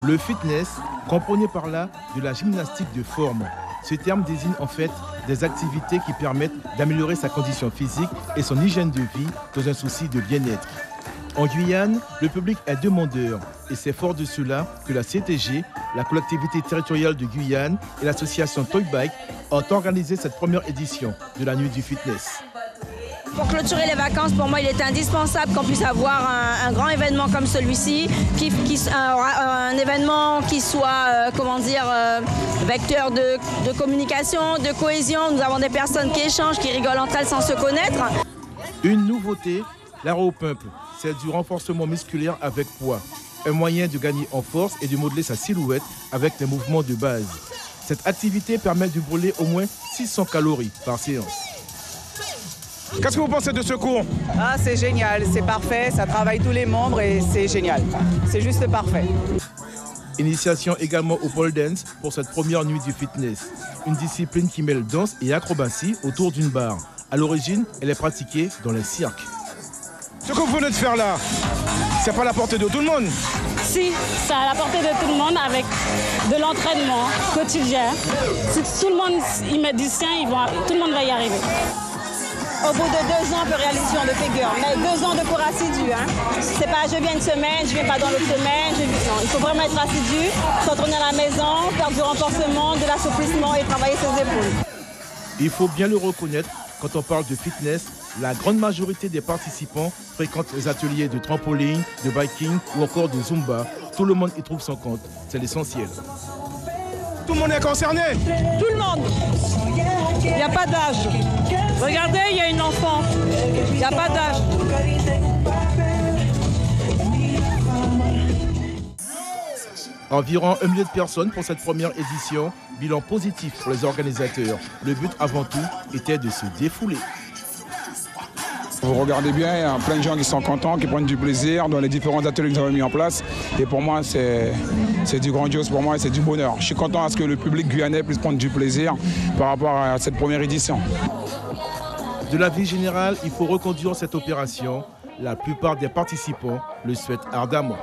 Le fitness, comprenez par là de la gymnastique de forme. Ce terme désigne en fait des activités qui permettent d'améliorer sa condition physique et son hygiène de vie dans un souci de bien-être. En Guyane, le public est demandeur et c'est fort de cela que la CTG, la collectivité territoriale de Guyane et l'association Toy Bike ont organisé cette première édition de la Nuit du Fitness. Pour clôturer les vacances, pour moi, il est indispensable qu'on puisse avoir un grand événement comme celui-ci, un événement qui soit, vecteur de communication, de cohésion. Nous avons des personnes qui échangent, qui rigolent entre elles sans se connaître. Une nouveauté, l'aéropump, c'est du renforcement musculaire avec poids. Un moyen de gagner en force et de modeler sa silhouette avec des mouvements de base. Cette activité permet de brûler au moins 600 calories par séance. Qu'est-ce que vous pensez de ce cours? Ah, c'est génial, c'est parfait, ça travaille tous les membres et c'est génial. C'est juste parfait. Initiation également au pole dance pour cette première nuit du fitness. Une discipline qui mêle danse et acrobatie autour d'une barre. À l'origine, elle est pratiquée dans les cirques. Ce que vous venez de faire là, c'est pas à la portée de tout le monde? Si, c'est à la portée de tout le monde avec de l'entraînement quotidien. Si tout le monde y met du sien, tout le monde va y arriver. Au bout de 2 ans, on peut réaliser ce genre de figure. Mais 2 ans de cours assidu. C'est pas je viens une semaine, je viens pas dans l'autre semaine. Non, il faut vraiment être assidu, s'entraîner à la maison, faire du renforcement, de l'assouplissement et travailler ses épaules. Il faut bien le reconnaître, quand on parle de fitness, la grande majorité des participants fréquentent les ateliers de trampoline, de biking ou encore de zumba. Tout le monde y trouve son compte, c'est l'essentiel. Tout le monde est concerné? Tout le monde. Il n'y a pas d'âge. Regardez, il y a une enfant. Il n'y a pas d'âge. Environ 1 million de personnes pour cette première édition. Bilan positif pour les organisateurs. Le but avant tout était de se défouler. Vous regardez bien, il y a plein de gens qui sont contents, qui prennent du plaisir dans les différents ateliers que nous avons mis en place. Et pour moi, c'est du grandiose pour moi et c'est du bonheur. Je suis content à ce que le public guyanais puisse prendre du plaisir par rapport à cette première édition. De la vie générale, il faut reconduire cette opération. La plupart des participants le souhaitent ardemment.